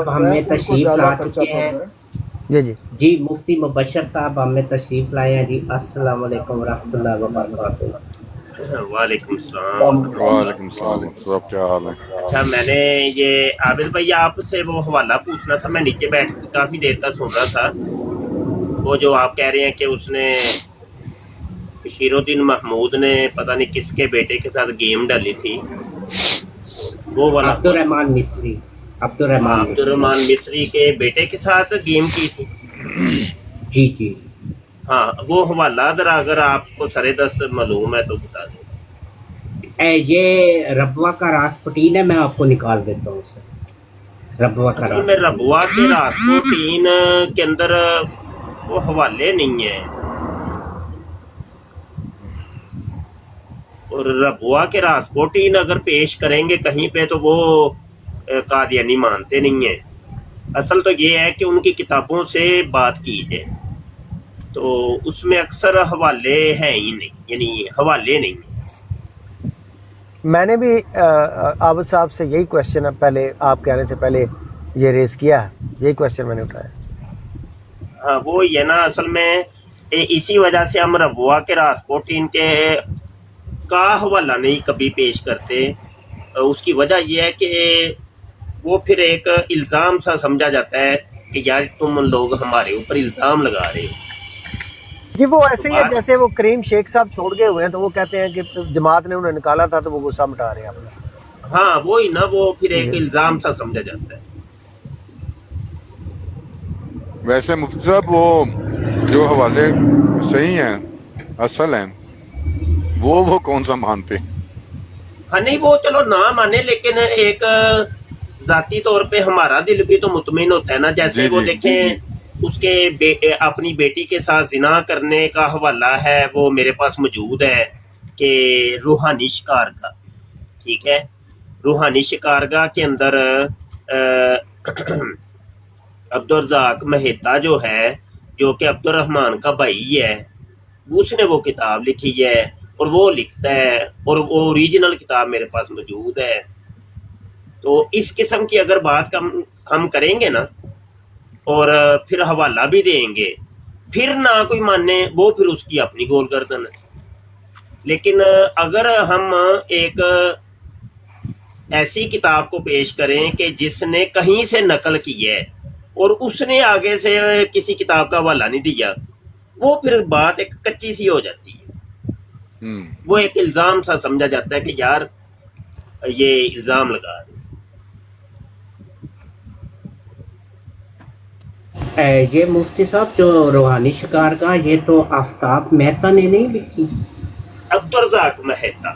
صاحب ہمیں تشریف لا چکے ہیں. جی جی جی مفتی مبشر صاحب ہمیں تشریف لائے ہیں. جی السلام علیکم ورحمۃ اللہ وبرکاتہ. وعلیکم السلام. وعلیکم السلام صاحب، کیا حال ہے؟ اچھا، میں نے یہ عابد بھائی آپ سے وہ حوالہ پوچھنا تھا. میں نیچے بیٹھ کے کافی دیر تک سن رہا تھا. وہ جو آپ کہہ رہے ہیں کہ اس نے بشیر الدین محمود نے پتہ نہیں کس کے بیٹے کے ساتھ گیم ڈالی تھی، وہ والا عبد الرحمان مصری. عبد الرحمان عبد مصری. الرحمان مصری کے بیٹے کے ساتھ گیم کی تھی. جی جی. ہاں، وہ حوالہ ذرا اگر آپ کو سر دست معلوم ہے تو بتا دیں. یہ ربوہ کا راسپوٹین ہے، میں آپ کو نکال دیتا ہوں سر. ربوہ کا اصل میں راسپوٹین. ربوہ کے راسپوٹین کے اندر وہ حوالے نہیں ہیں، اور ربوہ کے راسپوٹین اگر پیش کریں گے کہیں پہ تو وہ قادیانی مانتے نہیں ہیں. اصل تو یہ ہے کہ ان کی کتابوں سے بات کی جائے تو اس میں اکثر حوالے ہیں ہی نہیں، یعنی حوالے نہیں ہیں. میں نے بھی عابد صاحب سے یہی کوشچن پہلے آپ کے آنے سے پہلے یہ ریز کیا ہے، یہی کوشچن میں نے اٹھایا. ہاں، وہ یہ نا اصل میں اسی وجہ سے ہم ربوہ کے راسپوٹین کے کا حوالہ نہیں کبھی پیش کرتے. اس کی وجہ یہ ہے کہ وہ پھر ایک الزام سا سمجھا جاتا ہے کہ یار تم لوگ ہمارے اوپر الزام لگا رہے ہو. جی وہ تو ایسے ہی ہے بات جیسے وہ کریم شیخ صاحب چھوڑ گئے ہوئے ہیں تو وہ کہتے ہیں کہ جماعت نے انہیں نکالا تھا تو وہ غصہ مٹا رہے ہیں اپنا. ہاں وہی نا، وہ پھر ایک جی الزام سا سمجھا جاتا ہے. ویسے مفتی صاحب وہ جو حوالے صحیح ہیں، اصل ہیں، وہ کون سا مانتے؟ ہاں نہیں، وہ چلو نہ مانے لیکن ایک ذاتی طور پہ ہمارا دل بھی تو مطمئن ہوتا ہے نا. جیسے جی وہ جی دیکھیں اس کے اپنی بیٹی کے ساتھ زنا کرنے کا حوالہ ہے، وہ میرے پاس موجود ہے کہ روحانی شکارگاہ. ٹھیک ہے، روحانی شکارگاہ کے اندر عبدالرزاق مہتا جو ہے، جو کہ عبد الرحمان کا بھائی ہے، اس نے وہ کتاب لکھی ہے اور وہ لکھتا ہے، اور وہ اوریجنل کتاب میرے پاس موجود ہے. تو اس قسم کی اگر بات ہم کریں گے نا اور پھر حوالہ بھی دیں گے، پھر نہ کوئی مانے وہ پھر اس کی اپنی گول گردن ہے. لیکن اگر ہم ایک ایسی کتاب کو پیش کریں کہ جس نے کہیں سے نقل کی ہے اور اس نے آگے سے کسی کتاب کا حوالہ نہیں دیا، وہ پھر بات ایک کچی سی ہو جاتی ہے. وہ ایک الزام سا سمجھا جاتا ہے کہ یار یہ الزام لگا رہے. یہ مفتی صاحب جو روحانی شکارگاہ، یہ تو آفتاب مہتا نے نہیں لکھی. عبدالرزاق مہتا.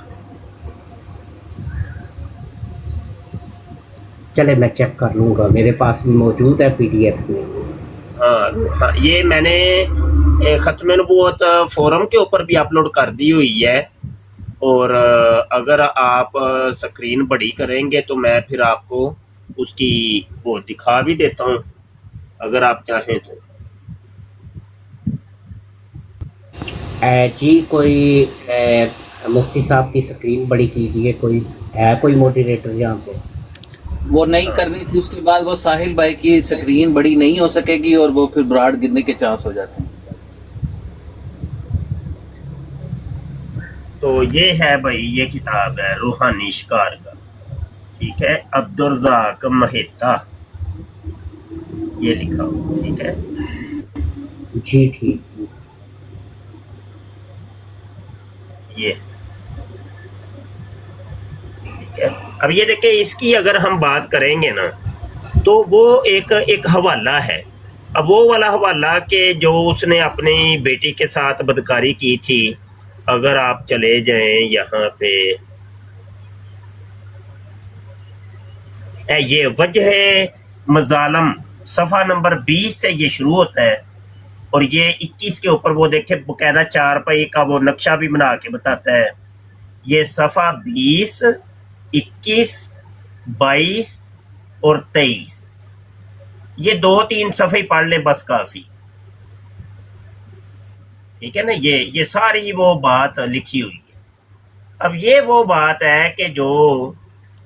چلے میں چیک کر لوں گا، میرے پاس بھی موجود ہے پی ڈی ایف میں. ہاں، یہ میں نے ختم نبوت فورم کے اوپر بھی اپلوڈ کر دی ہوئی ہے، اور اگر آپ سکرین بڑی کریں گے تو میں پھر آپ کو اس کی وہ دکھا بھی دیتا ہوں اگر آپ چاہیں تو. جی کوئی مفتی صاحب کی سکرین بڑی کیجیے. کوئی ہے کوئی موڈیریٹر یہاں پہ؟ وہ نہیں کرنی تھی، اس کے بعد وہ ساحل بھائی کی سکرین بڑی نہیں ہو سکے گی اور وہ پھر براڈ گرنے کے چانس ہو جاتے ہیں. تو یہ ہے بھائی، یہ کتاب ہے روحانی شکارگاہ. ٹھیک ہے، عبدالرزاق مہتا یہ لکھا ہوا. ٹھیک ہے جی ٹھیک. یہ ٹھیک ہے. اب یہ دیکھیں، اس کی اگر ہم بات کریں گے نا تو وہ ایک حوالہ ہے. اب وہ والا حوالہ کہ جو اس نے اپنی بیٹی کے ساتھ بدکاری کی تھی، اگر آپ چلے جائیں یہاں پہ، یہ وجہ مظالم صفحہ نمبر 20 سے یہ شروع ہوتا ہے، اور یہ 21 کے اوپر وہ دیکھیں باقاعدہ 4 پائی کا وہ نقشہ بھی بنا کے بتاتا ہے. یہ صفحہ 20، 21، 22 اور 23، یہ 2-3 صفحے پڑھ لیں بس کافی. ٹھیک ہے نا، یہ ساری وہ بات لکھی ہوئی ہے. اب یہ وہ بات ہے کہ جو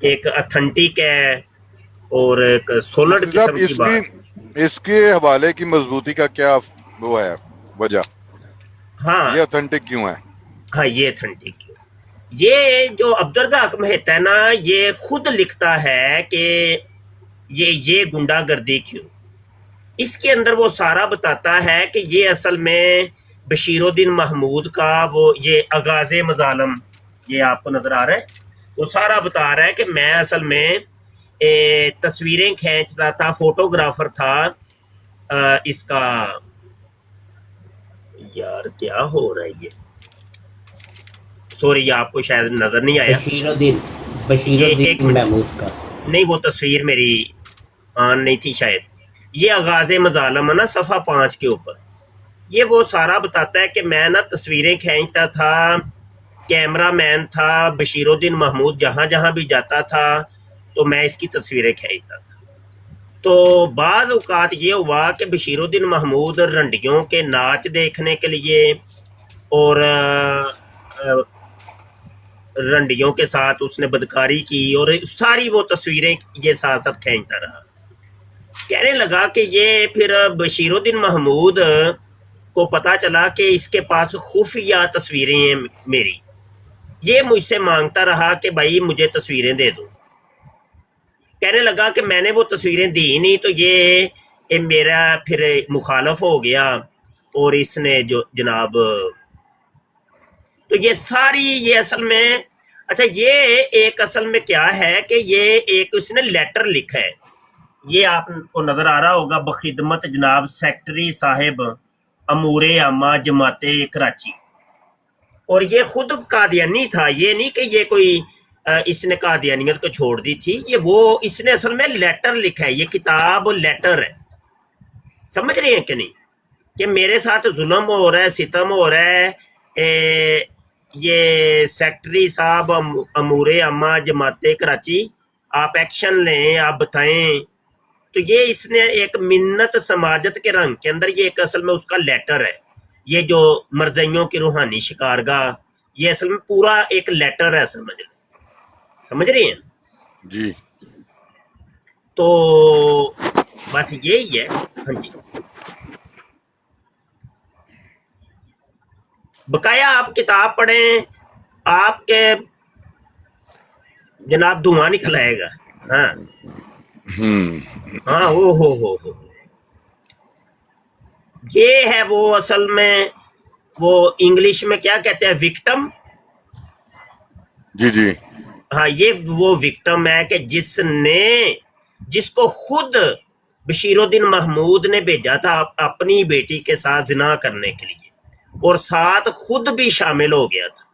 ایک اتھنٹک ہے اور ایک سولڈ مفتی صاحب قسم کی بات. اس کے حوالے کی مضبوطی کا کیا وہ ہے وجہ؟ ہاں یہ اوتھینٹک کیوں ہے؟ ہاں یہ اتھینٹک. یہ جو عبدالرزاق مہتا ہے نا یہ خود لکھتا ہے کہ یہ گنڈا گردی کیوں. اس کے اندر وہ سارا بتاتا ہے کہ یہ اصل میں بشیر الدین محمود کا وہ یہ آغاز مظالم یہ آپ کو نظر آ رہا ہے. وہ سارا بتا رہا ہے کہ میں اصل میں تصویریں کھینچتا تھا، فوٹوگرافر تھا. اس کا یار کیا ہو رہا ہے یہ، سوری آپ کو شاید نظر نہیں آیا. بشیر ایک الدین منٹ. محمود کا نہیں وہ تصویر میری آن نہیں تھی شاید. یہ آغاز مظالم ہے نا صفحہ 5 کے اوپر. یہ وہ سارا بتاتا ہے کہ میں نا تصویریں کھینچتا تھا، کیمرہ مین تھا. بشیر الدین محمود جہاں جہاں بھی جاتا تھا تو میں اس کی تصویریں کھینچتا تھا. تو بعض اوقات یہ ہوا کہ بشیر الدین محمود رنڈیوں کے ناچ دیکھنے کے لیے اور رنڈیوں کے ساتھ اس نے بدکاری کی اور ساری وہ تصویریں یہ ساتھ ساتھ کھینچتا رہا. کہنے لگا کہ یہ پھر بشیر الدین محمود کو پتا چلا کہ اس کے پاس خفیہ تصویریں ہیں میری. یہ مجھ سے مانگتا رہا کہ بھائی مجھے تصویریں دے دو. کہنے لگا کہ میں نے وہ تصویریں دی نہیں تو یہ میرا پھر مخالف ہو گیا اور اس نے جو جناب تو یہ ساری یہ اصل میں اچھا یہ ایک اصل میں کیا ہے کہ یہ ایک اس نے لیٹر لکھا ہے. یہ آپ کو نظر آ رہا ہوگا، بخدمت جناب سیکٹری صاحب امور عامہ جماعت کراچی. اور یہ خود قادیانی تھا، یہ نہیں کہ یہ کوئی اس نے قادیانیت کو چھوڑ دی تھی. یہ وہ اس نے اصل میں لیٹر لکھا ہے. یہ کتاب لیٹر ہے. سمجھ رہے ہیں کہ نہیں کہ میرے ساتھ ظلم ہو رہا ہے، ستم ہو رہا ہے. یہ سیکٹری صاحب امور عامہ جماعت کراچی آپ ایکشن لیں، آپ بتائیں. تو یہ اس نے ایک منت سماجت کے رنگ کے اندر یہ ایک اصل میں اس کا لیٹر ہے. یہ جو مرزیوں کی روحانی شکارگاہ یہ اصل میں پورا ایک لیٹر ہے. سمجھ رہے ہیں جی. تو بس یہی ہے. ہاں جی بقایا آپ کتاب پڑھیں، آپ کے جناب دھواں نکل آئے گا. ہاں ہاں ہو یہ ہے وہ اصل میں وہ انگلش میں کیا کہتے ہیں وکٹم. جی جی ہاں یہ وہ وکٹم ہے کہ جس کو خود بشیر الدین محمود نے بھیجا تھا اپنی بیٹی کے ساتھ زنا کرنے کے لیے اور ساتھ خود بھی شامل ہو گیا تھا.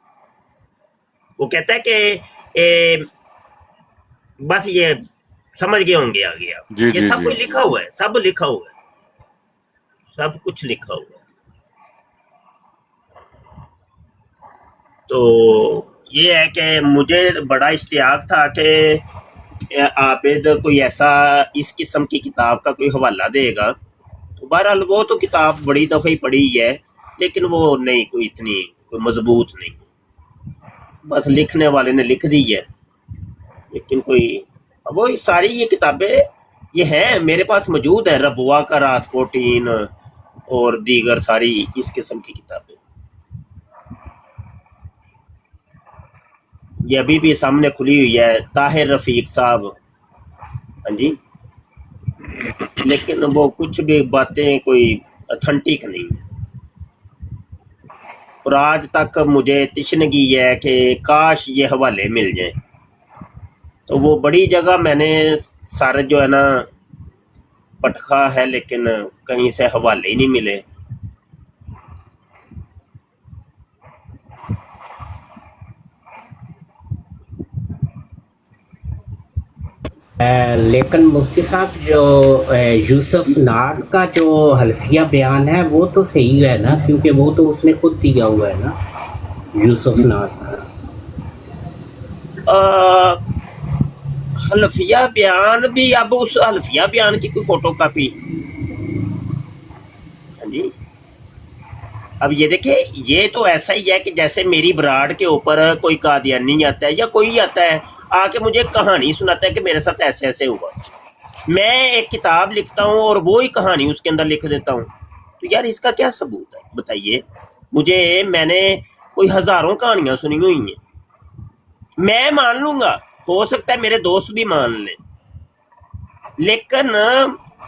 وہ کہتا ہے کہ بس یہ سمجھ گئے ہوں گے آگے آپ. جی یہ جی سب جی کچھ لکھا ہوا ہے، سب لکھا ہوا ہے، سب کچھ لکھا ہوا ہے. تو یہ ہے کہ مجھے بڑا اشتیاق تھا کہ عابد کوئی ایسا اس قسم کی کتاب کا کوئی حوالہ دے گا. تو بہرحال وہ تو کتاب بڑی دفعہ ہی پڑھی ہے لیکن وہ نہیں کوئی اتنی کوئی مضبوط نہیں. بس لکھنے والے نے لکھ دی ہے لیکن کوئی وہ ساری یہ کتابیں یہ ہیں میرے پاس موجود ہیں. ربوا کا راسپوٹین اور دیگر ساری اس قسم کی کتابیں یہ ابھی بھی سامنے کھلی ہوئی ہے. طاہر رفیق صاحب ہاں جی لیکن وہ کچھ بھی باتیں کوئی اتھینٹک نہیں ہے. اور آج تک مجھے تشنگی ہے کہ کاش یہ حوالے مل جائیں. تو وہ بڑی جگہ میں نے سارے جو ہے نا پٹخا ہے لیکن کہیں سے حوالے ہی نہیں ملے. لیکن مفتی صاحب جو یوسف ناز کا جو حلفیہ بیان ہے وہ تو صحیح ہے نا، کیونکہ وہ تو اس نے خود دیا ہوا ہے نا یوسف ناز کا. حلفیہ بیان بھی اب اس حلفیہ بیان کی کوئی فوٹو کاپی ہاں جی. اب یہ دیکھیں یہ تو ایسا ہی ہے کہ جیسے میری براڈ کے اوپر کوئی قادیانی آتا ہے یا کوئی آتا ہے آ کے مجھے کہانی سناتا ہے کہ میرے ساتھ ایسے ایسے ہوا. میں ایک کتاب لکھتا ہوں اور وہی کہانی اس کے اندر لکھ دیتا ہوں، تو یار اس کا کیا ثبوت ہے بتائیے مجھے؟ میں نے کوئی ہزاروں کہانیاں سنی ہوئی ہیں، میں مان لوں گا، ہو سکتا ہے میرے دوست بھی مان لیں، لیکن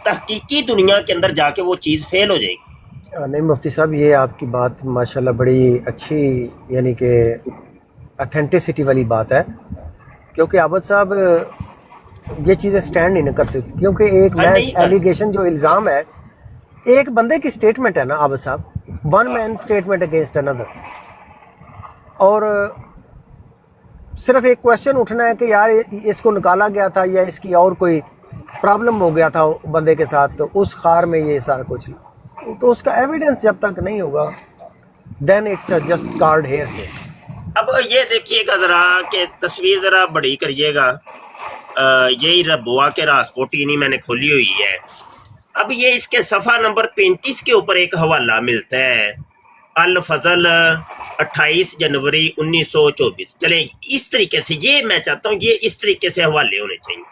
تحقیقی دنیا کے اندر جا کے وہ چیز فیل ہو جائے گی۔ نہیں مفتی صاحب، یہ آپ کی بات ماشاءاللہ بڑی اچھی، یعنی کہ اتھینٹسٹی والی بات ہے، کیونکہ عابد صاحب یہ چیزیں سٹینڈ نہیں کر سکتی، کیونکہ ایک نہیں کر سکتی۔ ایلیگیشن جو الزام ہے ایک بندے کی سٹیٹمنٹ ہے نا عابد صاحب، ون مین سٹیٹمنٹ اگینسٹ اندر، اور صرف ایک کویشچن اٹھنا ہے کہ یار اس کو نکالا گیا تھا یا اس کی اور کوئی پرابلم ہو گیا تھا بندے کے ساتھ، تو اس خار میں یہ سارا کچھ، تو اس کا ایویڈنس جب تک نہیں ہوگا دین اٹس جسٹ کارڈ ہیئر سے۔ اب یہ دیکھیے گا ذرا کہ تصویر ذرا بڑی کریے گا، یہی ربوا کے راسپوٹینی میں نے کھولی ہوئی ہے، اب یہ اس کے صفحہ نمبر 35 کے اوپر ایک حوالہ ملتا ہے، الفضل 28 جنوری 1924۔ چلیں اس طریقے سے، یہ میں چاہتا ہوں یہ اس طریقے سے حوالے ہونے چاہیے،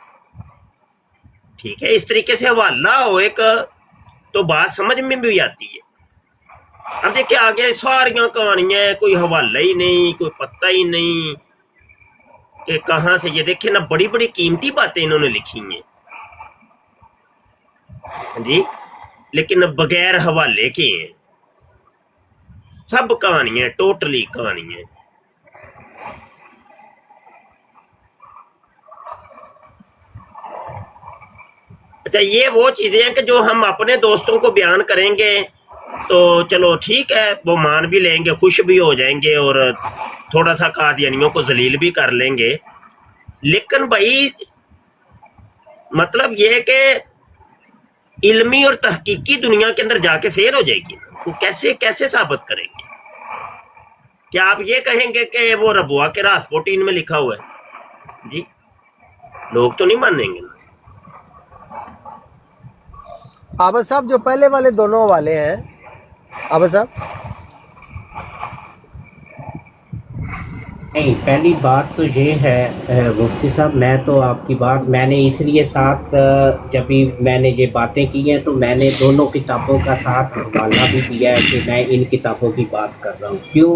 ٹھیک ہے، اس طریقے سے حوالہ ہو ایک تو بات سمجھ میں بھی آتی ہے۔ اب دیکھیں آگے ساریاں کہانیاں، کوئی حوالہ ہی نہیں، کوئی پتہ ہی نہیں کہ کہاں سے، یہ دیکھیں نا بڑی بڑی قیمتی باتیں انہوں نے لکھی ہیں جی، لیکن بغیر حوالے کے ہیں، سب کہانیاں، ٹوٹلی کہانیاں۔ اچھا یہ وہ چیزیں ہیں کہ جو ہم اپنے دوستوں کو بیان کریں گے تو چلو ٹھیک ہے، وہ مان بھی لیں گے، خوش بھی ہو جائیں گے، اور تھوڑا سا قادیانیوں کو ذلیل بھی کر لیں گے، لیکن بھائی مطلب یہ ہے کہ علمی اور تحقیقی دنیا کے اندر جا کے فیل ہو جائے گی، وہ کیسے ثابت کریں گے؟ کیا آپ یہ کہیں گے کہ وہ ربوا کے راسپوٹین میں لکھا ہوا ہے؟ جی لوگ تو نہیں مانیں گے۔ عابد صاحب جو پہلے والے دونوں والے ہیں، عابد صاحب نہیں، پہلی بات تو یہ ہے مفتی صاحب، میں تو آپ کی بات میں نے اس لیے ساتھ جب بھی میں نے یہ باتیں کی ہیں تو میں نے دونوں کتابوں کا ساتھ حوالہ بھی دیا ہے کہ میں ان کتابوں کی بات کر رہا ہوں۔ کیوں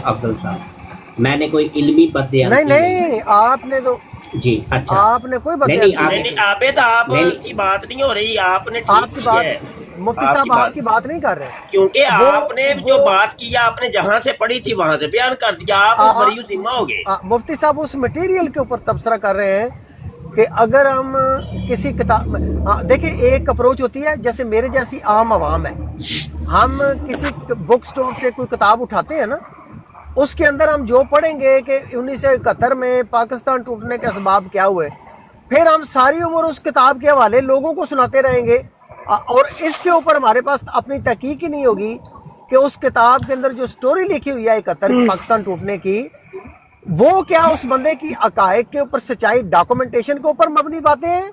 افضل صاحب، میں نے کوئی علمی بدیانتی نہیں آپ نے تو جی اچھا آپ نے کوئی نہیں بات نہیں عابد آپ کی بات نہیں ہو رہی، آپ نے آپ ٹھیک کی کی بات، ہے، مفتی صاحب آپ کی بات نہیں کر رہے، کیونکہ آپ نے جو وہ- بات کی آپ نے جہاں سے پڑھی تھی وہاں سے بیان کر دیا، آپ بری ذمہ ہو گئے۔ مفتی صاحب اس مٹیریل کے اوپر تبصرہ کر رہے ہیں کہ اگر ہم کسی کتاب، دیکھیں ایک اپروچ ہوتی ہے جیسے میرے جیسی عام عوام ہے، ہم کسی بک سٹور سے کوئی کتاب اٹھاتے ہیں نا، اس کے اندر ہم جو پڑھیں گے کہ 1971 میں پاکستان ٹوٹنے کے اسباب کیا ہوئے، پھر ہم ساری عمر اس کتاب کے حوالے لوگوں کو سناتے رہیں گے، اور اس کے اوپر ہمارے پاس اپنی تحقیق ہی نہیں ہوگی کہ اس کتاب کے اندر جو سٹوری لکھی ہوئی ہے 71 پاکستان ٹوٹنے کی، وہ کیا اس بندے کی عقائد کے اوپر سچائی ڈاکومنٹیشن کے اوپر مبنی باتیں ہیں،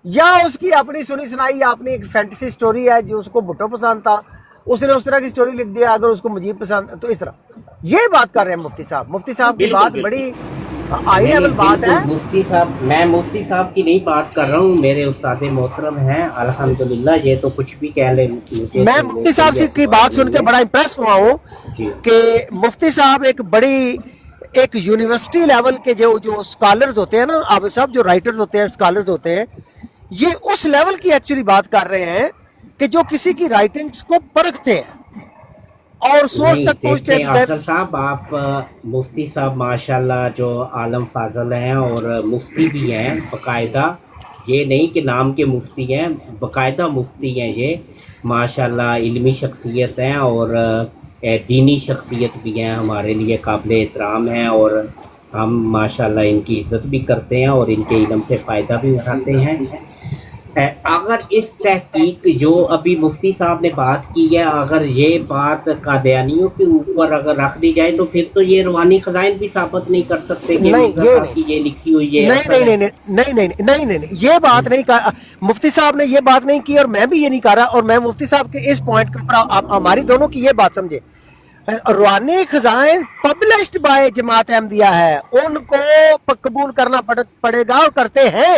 یا اس کی اپنی سنی سنائی یا اپنی ایک فینٹیسی سٹوری ہے جو اس کو بھٹو پسند تھا، اس نے اس طرح کی سٹوری لکھ دیا، اگر اس کو مجیب پسند تو اس طرح یہ بات کر رہے ہیں مفتی صاحب۔ مفتی صاحب کی بالکل، بات بالکل۔ بڑی ہائی لیول بات ہے۔ بالکل مفتی صاحب، میں مفتی صاحب کی نہیں بات کر رہا ہوں، میرے استاد محترم ہیں الحمدللہ، یہ تو کچھ بھی کہہ لیں، مجھے میں تو مفتی صاحب کوئی کی ایسی بات سن کے نہیں بڑا امپریس ہوا ہوں جی کہ مفتی صاحب ایک یونیورسٹی لیول کے جو اسکالرز ہوتے ہیں نا عابد صاحب، جو رائٹرز ہوتے ہیں، اسکالرز ہوتے ہیں، یہ اس لیول کی ایکچولی بات کر رہے ہیں کہ جو کسی کی رائٹنگز کو پرکھتے ہیں اور سورس نہیں تک پہنچتے دیکھیں ہیں۔ افضل صاحب، آپ مفتی صاحب ماشاءاللہ جو عالم فاضل ہیں اور مفتی بھی ہیں باقاعدہ، یہ نہیں کہ نام کے مفتی ہیں، باقاعدہ مفتی ہیں یہ، ماشاءاللہ علمی شخصیت ہیں اور دینی شخصیت بھی ہیں، ہمارے لیے قابل احترام ہیں، اور ہم ماشاءاللہ ان کی عزت بھی کرتے ہیں اور ان کے علم سے فائدہ بھی اٹھاتے ہیں۔ اگر اس تحقیق جو ابھی مفتی صاحب نے بات کی ہے، اگر یہ بات قادیانیوں کے اوپر اگر رکھ دی جائے تو پھر تو یہ روحانی خزائن بھی ثابت نہیں کر سکتے کہ نہیں مرزا صاحب کی یہ لکھی ہوئی ہے نہیں یہ بات نہیں کہا مفتی صاحب نے، یہ بات نہیں کی، اور میں بھی یہ نہیں کہہ رہا، اور میں مفتی صاحب کے اس پوائنٹ کے اوپر ہماری دونوں کی یہ بات سمجھے، روحانی خزائن پبلشڈ بائی جماعت احمدیہ ہے، ان کو قبول کرنا پڑے گا اور کرتے ہیں،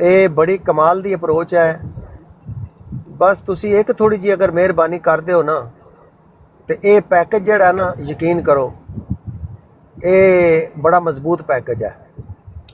ਇਹ ਬੜੀ ਕਮਾਲ ਦੀ ਅਪਰੋਚ ਹੈ। ਬਸ ਤੁਸੀਂ ਇੱਕ ਥੋੜੀ ਜਿਹੀ ਅਗਰ ਮਿਹਰਬਾਨੀ ਕਰਦੇ ਹੋ ਨਾ, ਤੇ ਇਹ ਪੈਕੇਜ ਜਿਹੜਾ ਨਾ, ਯਕੀਨ ਕਰੋ ਇਹ ਬੜਾ ਮਜ਼ਬੂਤ ਪੈਕੇਜ ਹੈ।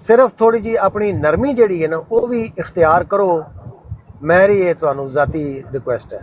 ਸਿਰਫ ਥੋੜੀ ਜਿਹੀ ਆਪਣੀ ਨਰਮੀ ਜਿਹੜੀ ਹੈ ਨਾ ਉਹ ਵੀ ਇਖਤਿਆਰ ਕਰੋ। ਮੇਰੀ ਇਹ ਤੁਹਾਨੂੰ ਜ਼ਾਤੀ ਰਿਕੁਐਸਟ ਹੈ।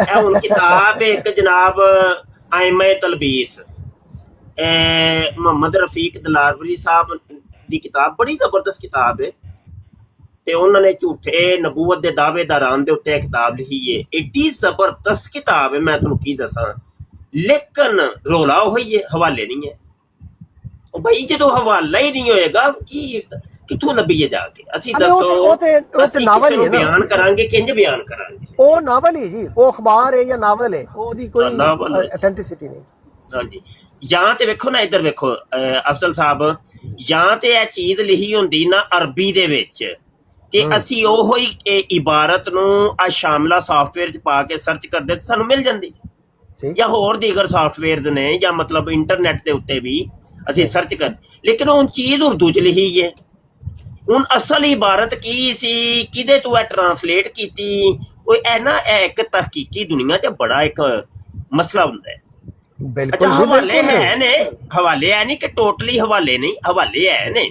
ਇਹ ਹੁਣ ਕਿਤਾਬ ਇੱਕ ਜਨਾਬ ਆਇਮੇ ਤਲਬੀਸ ਮੁਹੰਮਦ ਰਫੀਕ ਦਲਾਰਵਰੀ ਸਾਹਿਬ ਦੀ ਕਿਤਾਬ ਬੜੀ ਜ਼ਬਰਦਸਤ ਕਿਤਾਬ ਹੈ ਤੇ ਉਹਨਾਂ ਨੇ ਝੂਠੇ ਨਬੂਵਤ ਦੇ ਦਾਅਵੇਦਾਰਾਂ ਦੇ ਉੱਤੇ ਇਹ ਕਿਤਾਬ ਲਿਖੀ ਹੈ। ਏਡੀ ਜ਼ਬਰਦਸਤ ਕਿਤਾਬ ਹੈ, ਮੈਂ ਤੁਹਾਨੂੰ ਕੀ ਦੱਸਾਂ। ਲੇਕਿਨ ਰੋਲਾ ਹੋਈ ਹੈ, ਹਵਾਲੇ ਨਹੀਂ ਹੈ। ਉਹ ਬਈ ਜਦੋਂ ਹਵਾਲਾ ਹੀ ਨਹੀਂ ਹੋਏਗਾ ਕੀ ਕਿੱਥੋਂ ਲੱਭੀਏ ਜਾ ਕੇ ਅਸੀਂ ਦੱਸੋ। ਉਹ ਤੇ ਨਾਵਲ ਹੀ ਹੈ ਨਾ, ਬਿਆਨ ਕਰਾਂਗੇ ਕਿੰਜ ਬਿਆਨ ਕਰਾਂਗੇ। ਉਹ ਨਾਵਲ ਹੀ ਜੀ, ਉਹ ਅਖਬਾਰ ਹੈ ਜਾਂ ਨਾਵਲ ਹੈ, ਉਹਦੀ ਕੋਈ ਅਥੈਂਟਿਸਿਟੀ ਨਹੀਂ। ਹਾਂਜੀ ਜਾਂ ਤੇ ਵੇਖੋ ਨਾ, ਇੱਧਰ ਵੇਖੋ ਅਫਜ਼ਲ ਸਾਹਿਬ, ਜਾਂ ਤੇ ਇਹ ਚੀਜ਼ ਲਿਖੀ ਹੁੰਦੀ ਨਾ ਅਰਬੀ ਦੇ ਵਿੱਚ ਤੇ ਅਸੀਂ ਉਹੋ ਹੀ ਇਬਾਰਤ ਨੂੰ ਆ ਸ਼ਾਮਲਾ ਸਾਫਟਵੇਅਰ 'ਚ ਪਾ ਕੇ ਸਰਚ ਕਰਦੇ ਤੇ ਸਾਨੂੰ ਮਿਲ ਜਾਂਦੀ, ਜਾਂ ਹੋਰ ਦੀਗਰ ਸਾਫਟਵੇਅਰ ਨੇ, ਜਾਂ ਮਤਲਬ ਇੰਟਰਨੈਟ ਦੇ ਉੱਤੇ ਵੀ ਅਸੀਂ ਸਰਚ ਕਰ। ਲੇਕਿਨ ਉਹ ਚੀਜ਼ ਉਰਦੂ 'ਚ ਲਿਖੀ ਹੈ। ਹੁਣ ਅਸਲ ਇਬਾਰਤ ਕੀ ਸੀ, ਕਿਹਦੇ ਤੋਂ ਇਹ ਟਰਾਂਸਲੇਟ ਕੀਤੀ, ਉਹ ਇਹ ਨਾ ਇਹ ਇੱਕ ਤਹਕੀਕੀ ਦੁਨੀਆ 'ਚ ਬੜਾ ਇੱਕ ਮਸਲਾ ਹੁੰਦਾ ਹੈ। ਅੱਛਾ ਹਵਾਲੇ ਹੈ ਨੇ, ਹਵਾਲੇ ਹੈ ਨਹੀਂ ਕਿ ਟੋਟਲੀ ਹਵਾਲੇ ਨਹੀਂ, ਹਵਾਲੇ ਹੈ ਨੇ,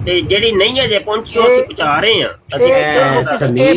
ਤੇ ਜਿਹੜੀ ਨਹੀਂ ਅਜੇ ਪਹੁੰਚੀ ਉਹ ਅਸੀਂ ਪਹੁੰਚਾ ਰਹੇ ਹਾਂ।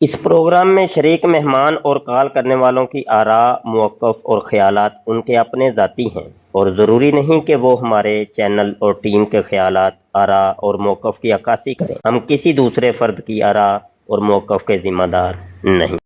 اس پروگرام میں شریک مہمان اور کال کرنے والوں کی آراء، موقف اور خیالات ان کے اپنے ذاتی ہیں اور ضروری نہیں کہ وہ ہمارے چینل اور ٹیم کے خیالات، آراء اور موقف کی عکاسی کریں۔ ہم کسی دوسرے فرد کی آراء اور موقف کے ذمہ دار نہیں۔